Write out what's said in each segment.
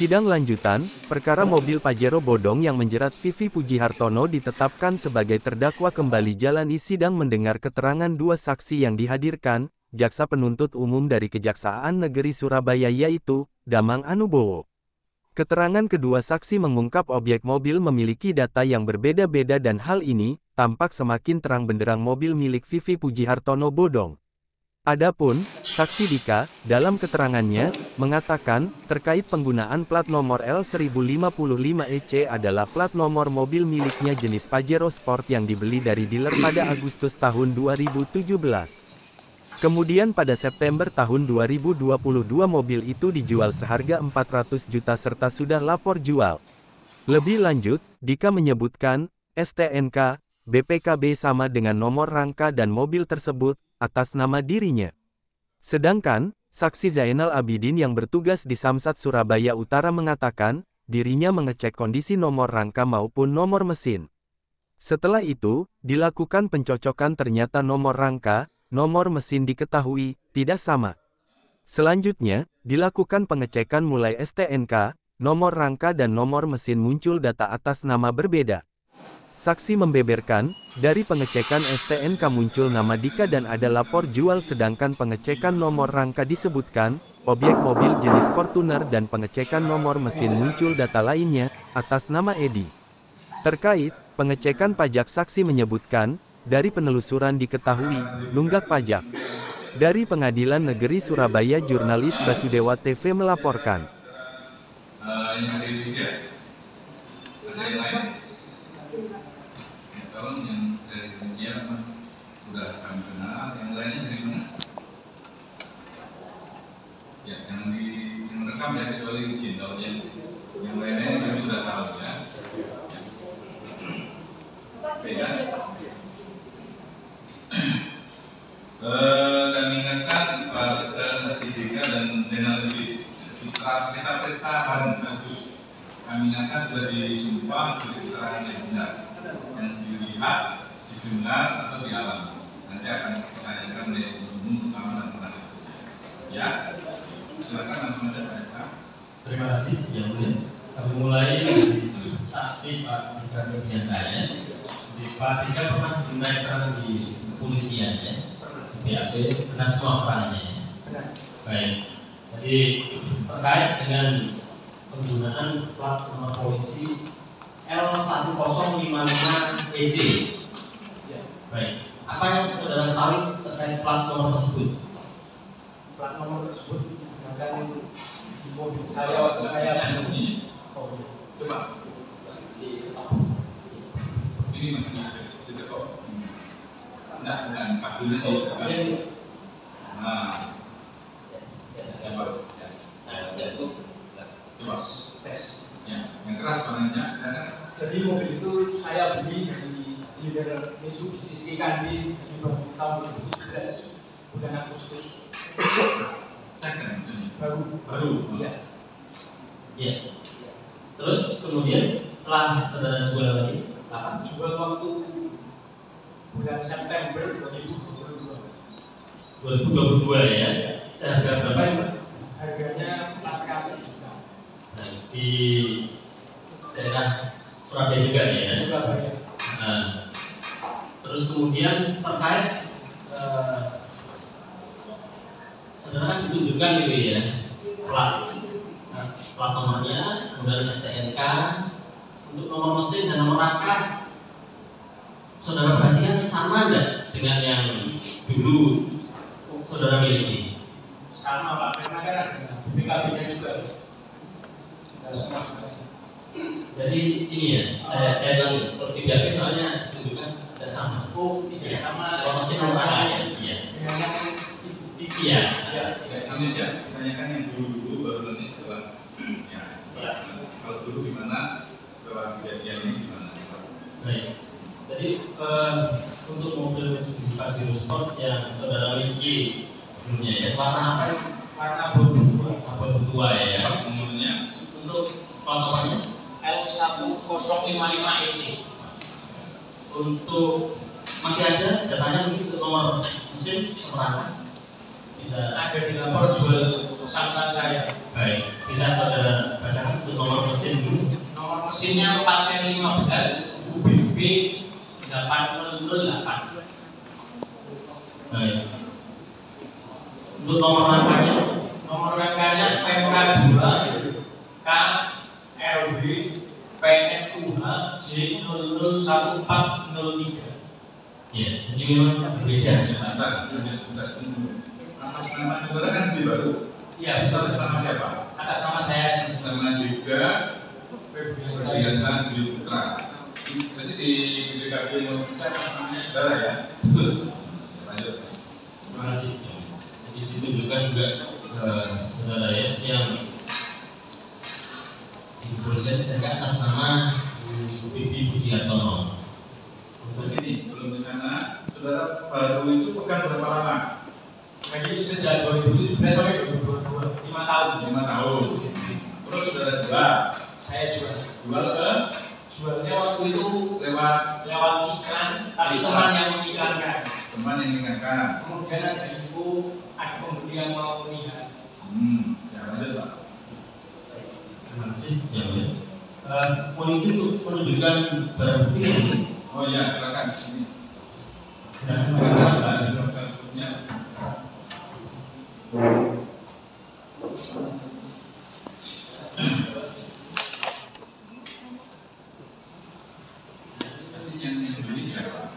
sidang lanjutan, perkara mobil Pajero bodong yang menjerat Vivi Pujihartono ditetapkan sebagai terdakwa kembali jalani sidang mendengar keterangan dua saksi yang dihadirkan, Jaksa Penuntut Umum dari Kejaksaan Negeri Surabaya yaitu, Damang Anubowo. Keterangan kedua saksi mengungkap objek mobil memiliki data yang berbeda-beda dan hal ini, tampak semakin terang benderang mobil milik Vivi Pujihartono bodong. Adapun, saksi Dika, dalam keterangannya, mengatakan, terkait penggunaan plat nomor L1055EC adalah plat nomor mobil miliknya jenis Pajero Sport yang dibeli dari dealer pada Agustus tahun 2017. Kemudian pada September tahun 2022 mobil itu dijual seharga 400 juta serta sudah lapor jual. Lebih lanjut, Dika menyebutkan, STNK, BPKB sama dengan nomor rangka dan mobil tersebut, atas nama dirinya. Sedangkan, saksi Zainal Abidin yang bertugas di Samsat Surabaya Utara mengatakan, dirinya mengecek kondisi nomor rangka maupun nomor mesin. Setelah itu, dilakukan pencocokan ternyata nomor rangka, nomor mesin diketahui, tidak sama. Selanjutnya, dilakukan pengecekan mulai STNK, nomor rangka dan nomor mesin muncul data atas nama berbeda. Saksi membeberkan, dari pengecekan STNK muncul nama Dika dan ada lapor jual sedangkan pengecekan nomor rangka disebutkan, objek mobil jenis Fortuner dan pengecekan nomor mesin muncul data lainnya, atas nama Edi. Terkait, pengecekan pajak saksi menyebutkan, dari penelusuran diketahui, nunggak pajak. Dari Pengadilan Negeri Surabaya jurnalis Basudewa TV melaporkan. Yang dari India, ada yang lain? Kalau yang dari India sudah kami kenal, yang lainnya dari mana? Ya, yang rekam ya kecuali izin, kalau yang lainnya kami sudah tahu ya. Beda. Kami ingatkan pada saksi Dika dan Zainal Abidin kita periksa hari kasus. Kami ingatkan sudah disumpah dari keterangan yang benar, yang dilihat, didengar atau dialami. Nanti akan ditanyakan oleh umum pertama dan terakhir. Ya, silakan langsung saja periksa. Terima kasih, yang mulia. Kami mulai dari saksi Pak Dika Nurdiantaya. Pak Dika pernah dinaikkan di kepolisian ya, BAP dengan semua perannya. Baik, jadi terkait dengan penggunaan plat nomor polisi L1055EC. Baik, apa yang saudara tahu terkait plat nomor tersebut? Plat nomor tersebut digunakan di mobil saya waktu saya ini. Coba. Ini masih tidak kok. Enggak, kabelnya di. Nah, coba. Coba tes. Ya, yang keras panennya. Jadi mobil itu saya beli di dealer Mitsubishi Kandi di tahun 2017 bulan Agustus. Second, baru. Ya. Ya. Terus kemudian setelah saudara jual lagi, kapan? Jual waktu bulan September 2022 ya. Seharga berapa ya Pak? Harganya 400 juta. Nah, di daerah Surabaya juga ya. Surabaya. Nah, terus kemudian terkait saudara kan tunjukkan gitu ya plat nomornya, kemudian STNK, untuk nomor mesin dan nomor rangka saudara perhatikan sama nggak dengan yang dulu saudara miliki? Sama Pak, karena kan ada BPKB-nya juga. Jadi ini ya, saya bilang kalau tidak soalnya tunjukkan tidak sama. Oh, tidak sama. Kalau mesin nomor rangka ya? Iya. Iya. Ini ya, tanyakan yang dulu baru nanti setelah. Ya. Kalau dulu gimana, setelah kejadian ini gimana? Baik. Jadi untuk mobil Mitsubishi Pajero Sport yang saudara miliki sebelumnya ya, warna apa? Warna abu tua ya. Nomornya untuk plat nomornya L1055EC. Untuk masih ada datanya mungkin untuk nomor mesin, nomor rangka bisa Ada di lapor jual Samsat saya. baik, bisa saudara bacakan. mesinnya 4M15 UBB 8008. Baik. Untuk nomor rangkanya PMK 2 KLB PNUH J001403. Ya, jadi memang berbeda. Atas nama negara kan lebih baru. Iya, betul. Atas nama siapa? Atas nama saya Nama juga Febrianta Dwi Putra. Jadi di BPKB Indonesia namanya saudara ya. Betul. Lanjut. Terima kasih. Jadi ditunjukkan juga saudara ya yang di kepolisian sedangkan atas nama Vivi Pujihartono. Begini, sebelum ke sana, saudara baru itu pegang berapa lama? Jadi sejak 2017 sampai 2022, 5 tahun. 5 tahun. Terus saudara jual. Saya jual. Jual ke Jualnya waktu itu lewat iklan, tapi teman yang mengiklankan. teman yang mengingatkan. Kemudian ada pembeli yang mau melihat. Ya lanjut Pak. Terima kasih. Ya, polisi untuk menunjukkan barang bukti ya. Oh iya, silakan di sini. Silakan. Ada satunya. Yang beli siapa?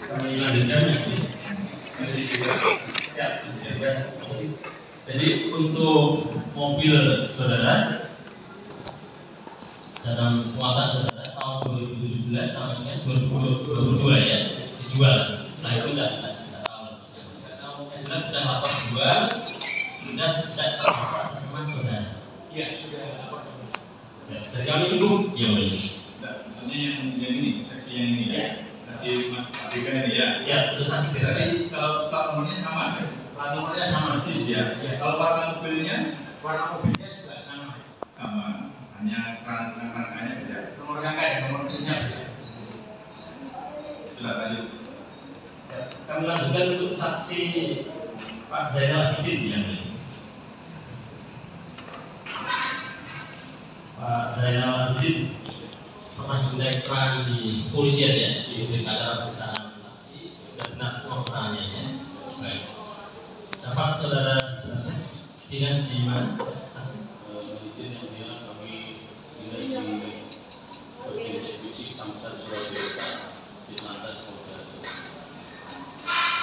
Kami lanjutkan. Jadi untuk mobil saudara dalam penguasaan saudara tahun 2017 sampai dengan 2022 ya dijual. Nah itu tidak tahu. Yang jelas sudah lapor jual, sudah tidak terlapor atas nama saudara. Iya sudah lapor. Dari kami cukup. Ya boleh. Misalnya yang ini, seksi yang ini ya. Saksi Mas Adika ini ya. Siap, untuk saksi Berarti kalau plat nomornya sama ya? Plat nomornya sama Persis ya. Iya. Kalau warna mobilnya warna mobilnya juga sama. sama, hanya rangkanya beda. Nomor rangka dan nomor mesinnya beda. Silakan lanjut. Kami lanjutkan untuk saksi Pak Zainal Abidin yang ini. Pak Zainal Abidin pernah diminta keterangan di polisian ya, di acara pemeriksaan saksi, sudah benar semua keterangannya ya. Baik. Dapat saudara jelaskan dinas di mana saksi? Izin yang mulia kami dinas di bagian eksekusi Samsat Surabaya di lantas Polda Jawa Timur.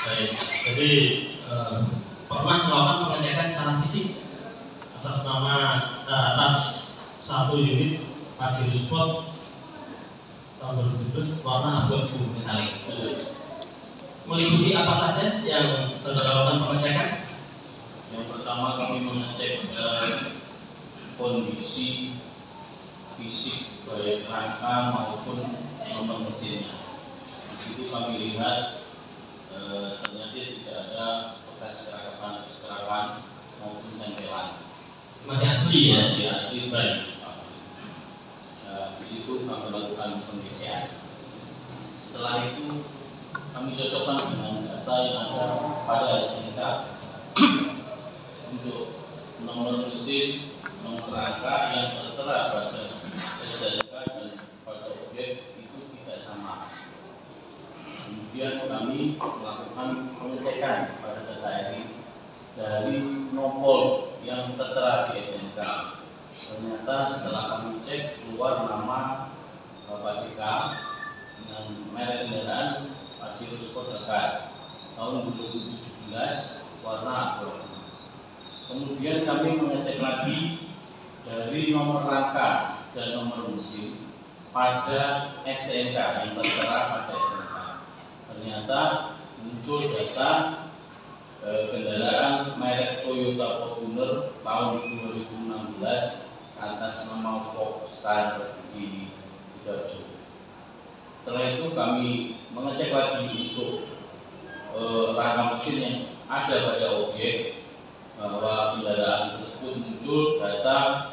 Baik. Jadi pernah melakukan pengecekan secara fisik atas satu unit Pajero Sport tahun 2017 warna abu-abu metalik. meliputi apa saja yang saudara lakukan pengecekan? Yang pertama kami mengecek kondisi fisik baik rangka maupun nomor mesinnya. Di situ kami lihat ternyata tidak ada bekas kerakan maupun tempelan. Masih asli ya? Masih asli baik. Di situ kami lakukan pemeriksaan. Setelah itu kami cocokkan dengan data yang ada pada SNK untuk nomor mesin, nomor rangka yang tertera pada SNK dan pada objek itu tidak sama. Kemudian kami melakukan pengecekan pada data ini dari nomor yang tertera di SNK. Ternyata setelah kami cek keluar nama Bapak DK dengan merek kendaraan Pajero Sport Dakar tahun 2017 warna abu-abu. Kemudian kami mengecek lagi dari nomor rangka dan nomor mesin pada STNK yang tertera pada STNK. Ternyata muncul data kendaraan merek Toyota Fortuner tahun 2016 atas nama Foxstar di Sidoarjo. Setelah itu kami mengecek lagi untuk rangka mesin yang ada pada objek bahwa kendaraan tersebut muncul data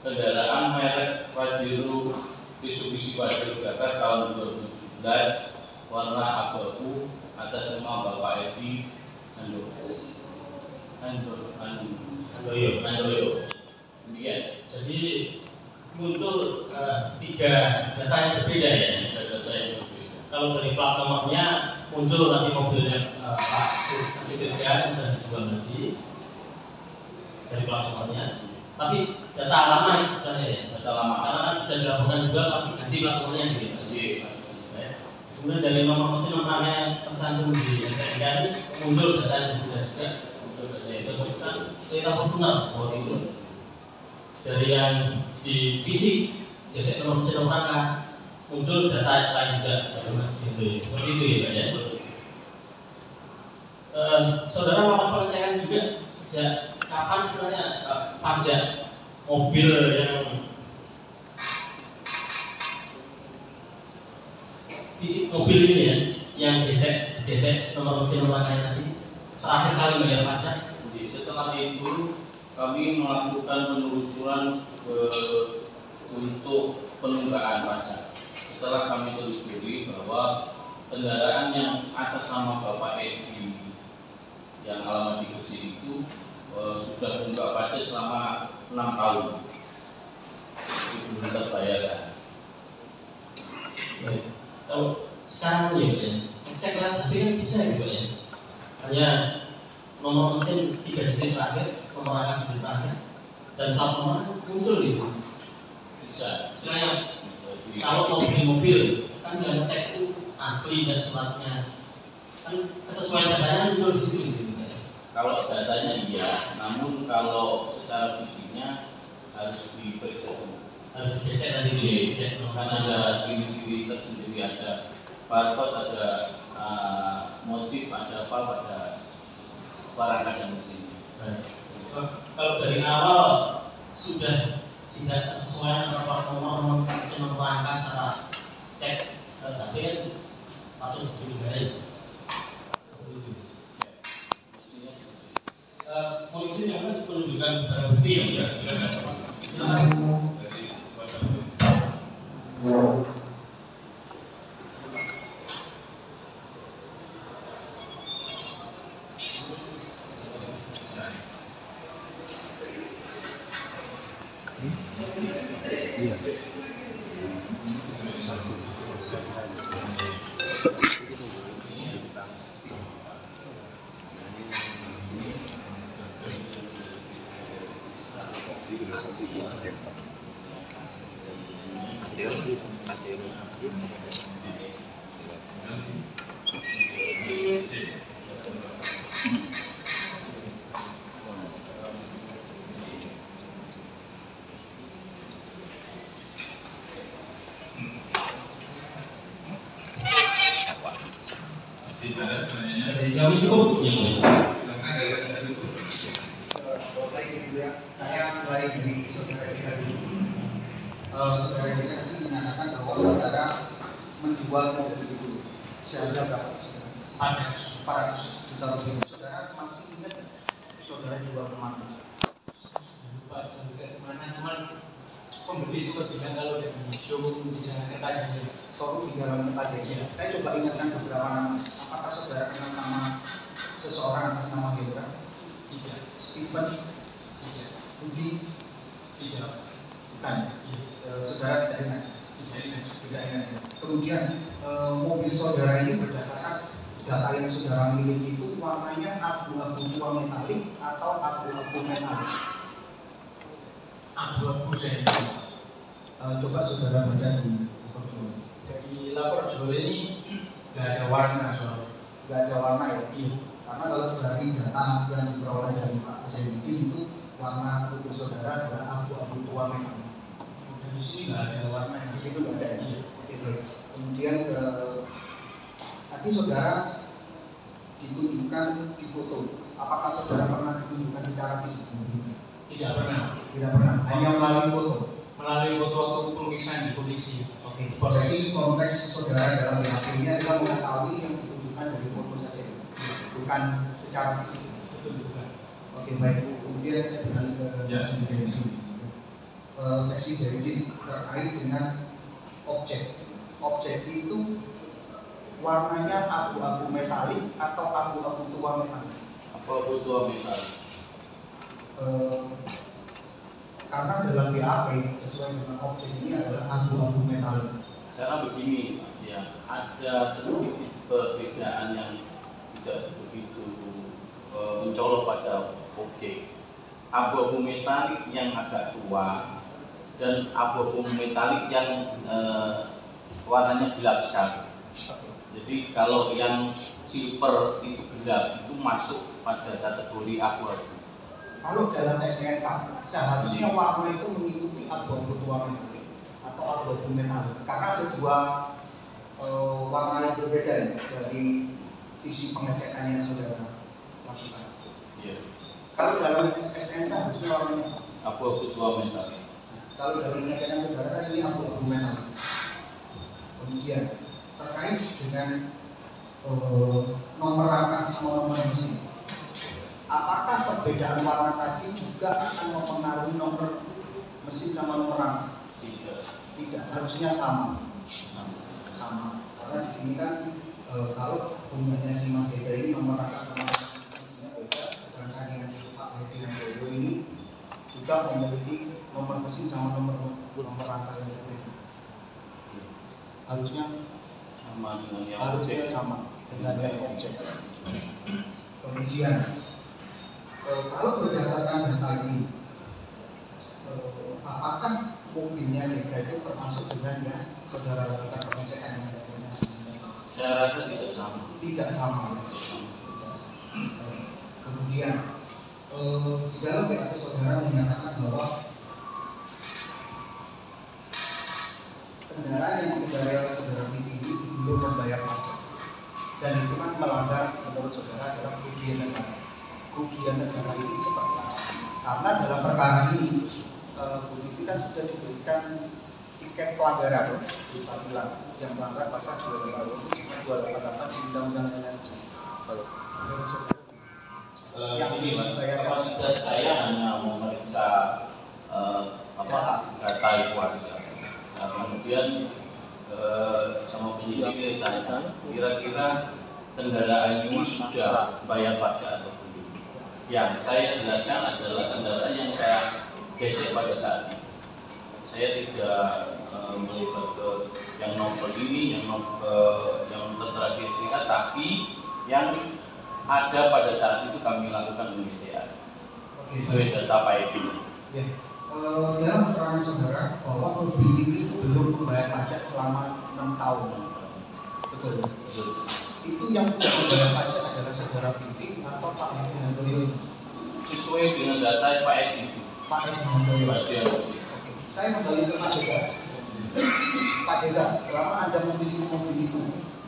kendaraan merek Pajero Mitsubishi Pajero Dakar tahun 2017 warna abu-abu atas nama Bapak Edi Handoyo. Demikian. Jadi muncul 3 data yang berbeda ya? Data yang berbeda. Kalau dari plat nomornya muncul tadi mobilnya Pak Haji Kerja sudah dijual tadi dari plat nomornya. Tapi data lama istilahnya ya? Data lama. Karena kan sudah dilaporkan juga pasti ganti plat nomornya gitu. Kemudian dari nomor mesin nomornya tercantum di SNK ini muncul data yang berbeda juga. Muncul data yang Ditemukan Toyota Fortuner waktu itu. Dari yang di fisik, gesek nomor mesin nomor rangka muncul data lain juga seperti itu ya Pak ya. Saudara melakukan pengecekan juga sejak kapan sebenarnya pajak mobil yang fisik mobil ini ya, yang gesek nomor mesin nomor rangka tadi terakhir kali bayar pajak? Jadi setelah itu kami melakukan penelusuran untuk penunggakan pajak. Setelah kami telusuri bahwa kendaraan yang atas nama Bapak Edi yang alamat di Gresik itu sudah menunggak pajak selama 6 tahun. Itu belum terbayarkan. Kalau sekarang ya Pak ya, cek lah tapi kan bisa gitu ya. Hanya nomor mesin 3 digit terakhir, nomor rangka digit terakhir, dan plat nomor muncul gitu. Bisa. Istilahnya kalau mau beli mobil kan nggak ngecek itu asli dan suratnya, kan kesesuaian datanya muncul di situ gitu. Kalau datanya iya, namun kalau secara fisiknya harus diperiksa dulu. Harus digesek tadi dicek nomor Karena ada ciri-ciri tersendiri, ada barcode, ada motif, ada apa pada perangkat dan mesin. Kalau dari awal sudah tidak sesuai nomor mesin nomor rangka secara cek, tapi kan patut dicurigai. Polisi yang mana menunjukkan barang bukti yang tidak silakan. Tidak ada sebenarnya. Dari kami cukup yang mulia. Karena dari itu. Baik Ibu ya, saya mulai dari saudara Jika dulu. Saudara Jika tadi menyatakan bahwa saudara menjual mobil itu seharga berapa? 400 juta rupiah. Saudara masih ingat saudara jual kemana? Lupa jual ke mana, cuman pembeli sempat bilang kalau dari showroom di Jalan Kertajati. Showroom di Jalan Kertajati. Iya. Saya coba ingatkan beberapa nama. Apakah saudara kenal sama seseorang atas nama Hendra? Tidak. Steven? Tidak. Budi? Tidak. Bukan. Iya. Saudara tidak ingat? Tidak ingat. Tidak ingat. Kemudian mobil saudara ini berdasarkan data yang saudara miliki itu warnanya abu-abu tua metalik atau abu-abu metalik? Abu-abu saya. Coba saudara baca di Dari lapor jual ini nggak ada warna soalnya. nggak ada warna ya? Iya. Karena kalau dari data yang diperoleh dari Pak Zainuddin itu warna mobil saudara adalah abu-abu tua metalik. Di sini nggak ada warna. Di situ nggak ada. Iya. Oke, baik. Kemudian tadi saudara ditunjukkan di foto. Apakah saudara pernah ditunjukkan secara fisik? Tidak pernah. Tidak pernah. Hanya melalui foto. Melalui foto-foto pemeriksaan di polisi. Oke. Jadi konteks saudara dalam BAP ini adalah mengetahui yang ditunjukkan dari foto saja, bukan secara fisik. Betul bukan. Oke, baik. Kemudian saya beralih ke seksi Zainuddin. Seksi Zainuddin terkait dengan objek. Objek itu warnanya abu-abu metalik atau abu-abu tua metalik? Abu-abu tua metalik. Karena dalam BAP sesuai dengan objek ini adalah abu-abu metalik. Karena begini, ya ada sedikit perbedaan yang tidak begitu mencolok pada objek. Abu-abu metalik yang agak tua dan abu-abu metalik yang warnanya gelap sekali. Jadi kalau yang silver itu gelap itu masuk pada kategori abu-abu. Kalau dalam STNK seharusnya warna itu mengikuti abu-abu tua metalik atau abu-abu metalik. Karena ada dua warna yang berbeda ya, dari sisi pengecekan yang saudara lakukan. Iya. Kalau dalam STNK harusnya warnanya Abu-abu tua metalik. kalau dalam pengecekan saudara kan ini abu-abu metalik. Kemudian terkait dengan nomor rangka sama nomor mesin, apakah perbedaan warna tadi juga akan mempengaruhi nomor mesin sama nomor rangka? Tidak, harusnya sama. Karena di sini kan kalau punyanya si Mas Heda ini nomor rangka sama mesinnya beda, sedangkan yang Pak Hedi dan Dodo ini juga memiliki nomor mesin sama nomor rangka yang berbeda. Harusnya Sama dengan yang harusnya objek. sama dengan yang objek. Kemudian kalau berdasarkan data ini, apakah mobilnya Dega itu termasuk dengan yang saudara lakukan pengecekan yang adanya sebelumnya? Saya rasa tidak sama. Tidak sama. Kemudian di dalam BAP saudara menyatakan bahwa kendaraan yang dikendarai oleh saudara Vivi ini belum membayar pajak, dan itu kan melanggar menurut saudara adalah kerugian negara. Kerugian negara ini seperti apa? Karena dalam perkara ini Bu Vivi kan sudah diberikan tiket pelanggaran di peradilan yang melanggar pasal 288 di Undang-Undang Energi. Kalau menurut saudara yang Ini dibayar kapasitas saya hanya memeriksa data itu aja. Nah, kemudian sama penyidik ditanya, kira-kira kendaraan ini sudah bayar pajak atau belum? Yang saya jelaskan adalah kendaraan yang saya gesek pada saat itu. Saya tidak melihat ke yang nomor ini, yang tertera di STNK, tapi yang ada pada saat itu kami lakukan pengisian sesuai data Pak Edi. Ya. Dalam keterangan saudara bahwa mobil ini belum membayar pajak selama 6 tahun. Betul. Itu yang tidak membayar pajak adalah saudara Vivi atau Pak Edi Handoyo? Sesuai dengan data Pak Edi. Pak Edi Handoyo. Oke. Saya kembali ke Pak Dega. Pak Dega, selama Anda memiliki mobil itu,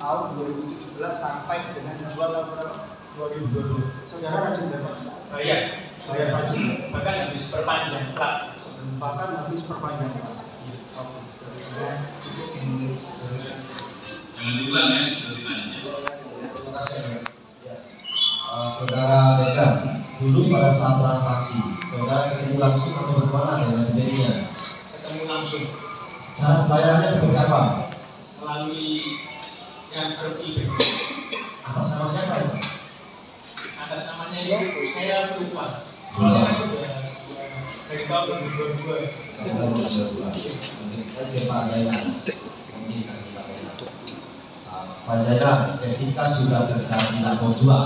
tahun 2017 sampai dengan dijual tahun berapa? 2022. Saudara rajin bayar pajak? Bayar. Bayar pajak. Bahkan habis perpanjang plat. Bahkan habis perpanjang plat. Oke. Cukup ini. Jangan diulang ya, sudah ditanya. Terima kasih. Ya. Saudara Dekan, dulu pada saat transaksi, saudara ketemu langsung atau bagaimana dengan dirinya? Ketemu langsung Cara pembayarannya seperti apa? melalui transfer eBay. Atas nama siapa itu? Atas namanya itu saya lupa. Soalnya kan sudah dari tahun 2022. Oke Pak Jainan. Pak Jainan, ketika sudah terjadi lapor jual,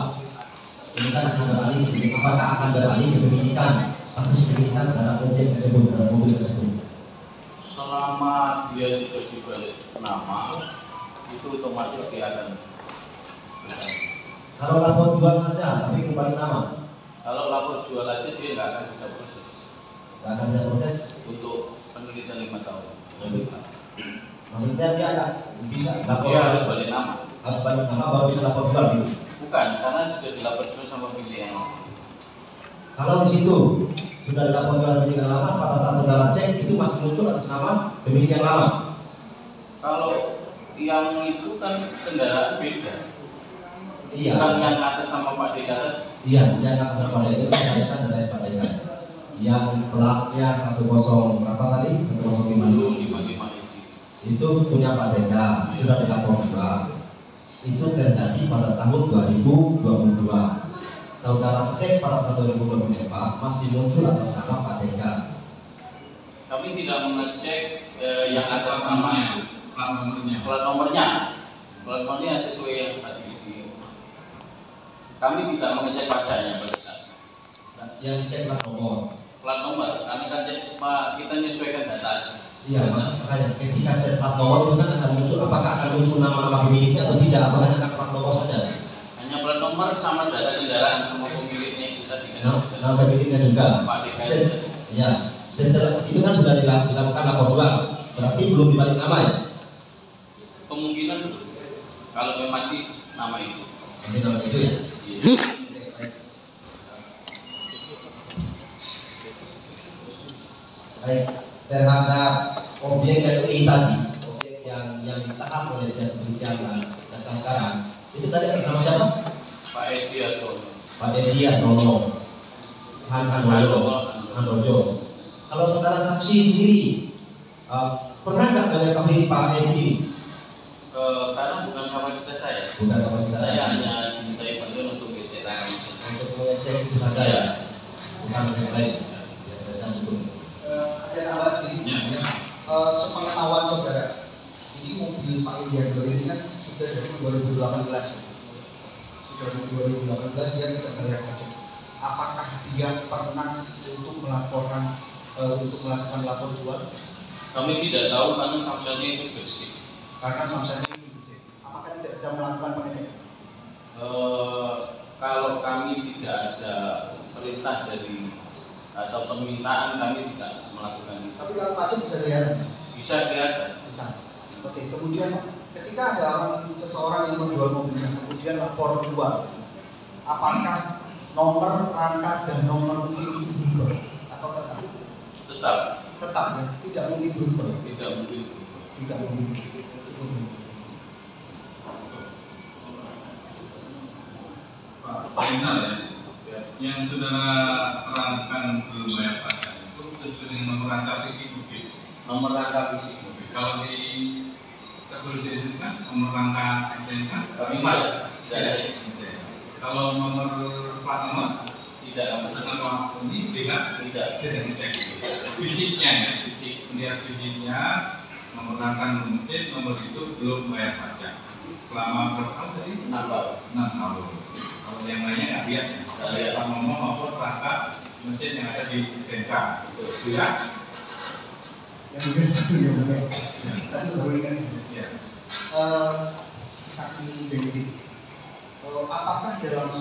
ini kan akan beralih, apakah akan beralih ke pemilikan status pemilikan terhadap objek tersebut, terhadap mobil tersebut? Selama dia sudah dibalik nama, itu otomatis dia akan beralih. Kalau lapor jual saja, tapi kembali nama, Kalau lapor jual aja dia nggak akan bisa proses nggak akan ada proses. untuk penelitian 5 tahun. Maksudnya dia akan bisa lapor, Dia harus balik nama. harus balik nama baru bisa lapor jual gitu. Bukan, karena sudah dilapor jual sama pemilik yang lama. Kalau di situ sudah dilapor jual pemilik yang lama, pada saat saudara cek itu masih muncul atas nama pemilik yang lama. Kalau yang itu kan kendaraan beda. Iya. Bukan yang atas sama Pak Deka. Iya, yang atas nama itu saya tanyakan dari Pak Dekan. Yang pelaknya 10 berapa tadi? 105 Belum dibagi Pak Edi. itu punya Pak Deka, sudah dilapor juga. Itu terjadi pada tahun 2022. Saudara cek pada tahun 2024 masih muncul atas nama Pak Deka. Kami tidak mengecek yang atas nama plat nomornya. plat nomornya. Plat nomornya sesuai yang tadi. Kami tidak mengecek pajaknya pada saat itu. Yang dicek plat nomor. Plat nomor, kami kan cek, kita menyesuaikan data aja. Iya, makanya ketika cek plat nomor itu kan akan muncul, apakah akan muncul nama-nama pemiliknya atau tidak, atau hanya plat nomor saja? Hanya plat nomor sama data kendaraan sama pemiliknya kita tidak. Nama pemiliknya juga. Pak Deka. Ya, setelah itu kan sudah dilakukan lapor jual, berarti belum dibalik nama ya? Kemungkinan belum. Kalau memang masih nama itu. Masih nama itu ya? Iya. Baik, terhadap objek yang ini tadi, objek yang ditahan oleh pihak kepolisian dan sekarang, itu tadi atas nama siapa? Pak Edi atau Pak Edi Nono, Handojo. Kalau saudara saksi sendiri, pernah nggak mengetahui Pak Edi ini? karena bukan kapasitas saya. Bukan kapasitas Saya saya. hanya dimintai bantuan untuk geser tangan. Untuk mengecek itu saja ya, bukan yang lain. Ya, saya cukup. Ada tambahan sedikit. Ya. Sepengetahuan saudara, ini mobil Pak Indianto ini kan sudah dari 2018. Sudah dari 2018 dia tidak bayar pajak. Apakah dia pernah untuk melaporkan untuk melakukan lapor jual? Kami tidak tahu karena samsalnya itu bersih. Karena samsatnya itu bersih. Apakah tidak bisa melakukan pengecekan? Kalau kami tidak ada perintah dari atau permintaan, kami tidak melakukan itu. Tapi kalau pajak bisa kelihatan. Bisa kelihatan. Bisa. Oke, kemudian ketika ada seseorang yang menjual mobilnya, kemudian lapor jual, apakah nomor rangka dan nomor mesin itu berubah atau tetap? Tetap Tetap ya, tidak mungkin berubah. tidak mungkin. Tidak mungkin. Pak final ya, yang saudara terangkan belum bayar pajak itu sesuai dengan nomor rangka fisik mobil. Nomor rangka fisik mobil. Kalau di tertulis itu kan nomor rangka SNK Kami empat. tidak. Kalau nomor plat nomor Tidak. atas nama ini tidak ngecek. Fisiknya ya, melihat fisiknya nomor rangka mesin nomor itu belum bayar pajak. Selama berapa tahun tadi? 6 tahun. 6 tahun. Kalau yang lainnya nggak lihat ya. Nggak lihat. Pak Momo maupun rangka mesin yang ada di SNK. Betul. Tidak? Yang juga satu ya, Bang. Tadi baru ingat. Ya. Saksi Zainuddin. Apakah dalam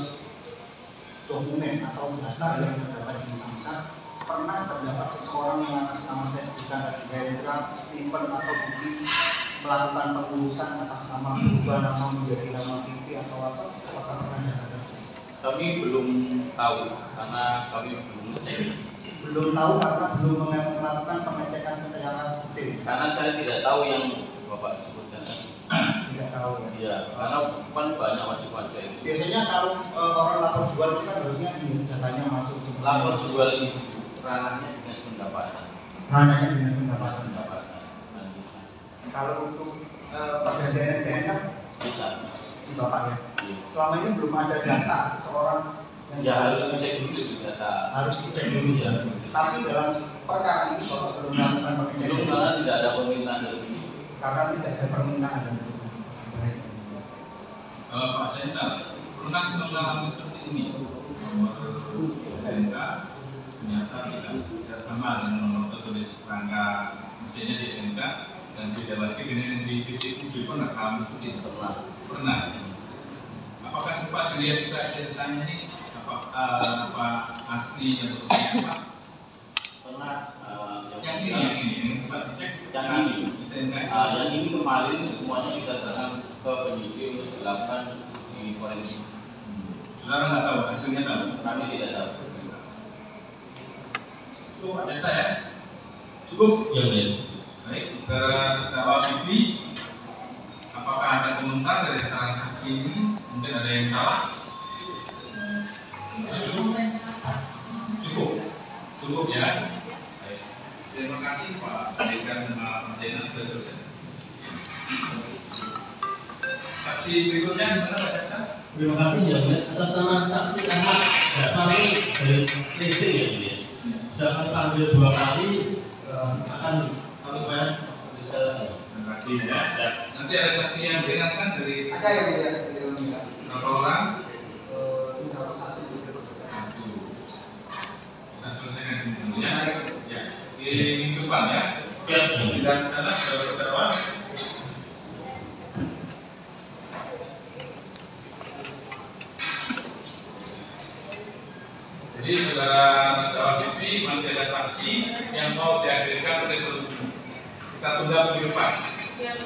dokumen atau data yang terdapat di Samsat pernah terdapat seseorang yang atas nama saya sebutkan tadi Hendra, Stephen atau Budi melakukan pengurusan atas nama berubah nama menjadi nama TV atau apa? Apakah pernah ada? Kami belum tahu karena kami belum ngecek. Belum tahu karena belum melakukan pengecekan secara detail. Karena saya tidak tahu yang Bapak sebutkan. Tidak tahu ya. Iya, karena kan banyak wajib-wajib itu. Biasanya kalau orang lapor jual itu kan harusnya datanya masuk semua. Lapor jual itu ranahnya dinas pendapatan. Ranahnya dinas pendapatan. Pendapatan. Kalau untuk pergantian SDN kan Kita. di Bapak ya. Iya. Selama ini belum ada data seseorang yang Ya harus dicek dulu di data. harus dicek dulu ya. Tapi dalam perkara ini Bapak belum melakukan pengecekan Belum, karena tidak ada permintaan dari ini. karena tidak ada permintaan dan baik. Pak Zainal, pernah mengalami seperti ini? SDNK ternyata tidak sama dengan nomor tertulis rangka mesinnya di SDNK dan beda lagi dengan di VCQ pernah kami seperti itu? Pernah. Apakah sempat dilihat juga SDNK-nya ini apa asli atau apa? Pernah Yang ini sempat dicek. Yang ini. SDNK. Yang ini kemarin semuanya didasarkan ke penyidik untuk dilakukan di forensik. Saudara nggak tahu hasilnya tahu? Kami tidak tahu. Cukup ada saya. Cukup. Ya, mulia. Baik, saudara terdakwa Vivi, apakah ada komentar dari keterangan saksi ini? Mungkin ada yang salah? Cukup ya. Baik. Terima kasih Pak Dekan dan Pak Zainal sudah selesai. Saksi berikutnya gimana Pak Jaksa? Terima kasih ya, mulia. Atas nama saksi Ahmad Jakfari dari Leasing ya, mulia. Sudah kami panggil 2 kali, akan kami bayar bisa. Terima kasih ya. Nanti ada saksi yang diingatkan dari Ada yang dia berapa orang? misalnya satu juga. Kita selesaikan dulu ya. Ya, di minggu depan ya. Ya, Tidak salah, saudara-saudara. Jadi saudara Vivi masih ada saksi yang mau dihadirkan oleh terlebih. Kita tunda minggu depan.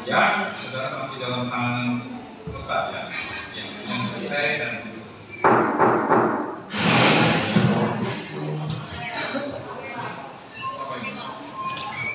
Ya, saudara masih dalam tangan tetap ya. Yang selesai dan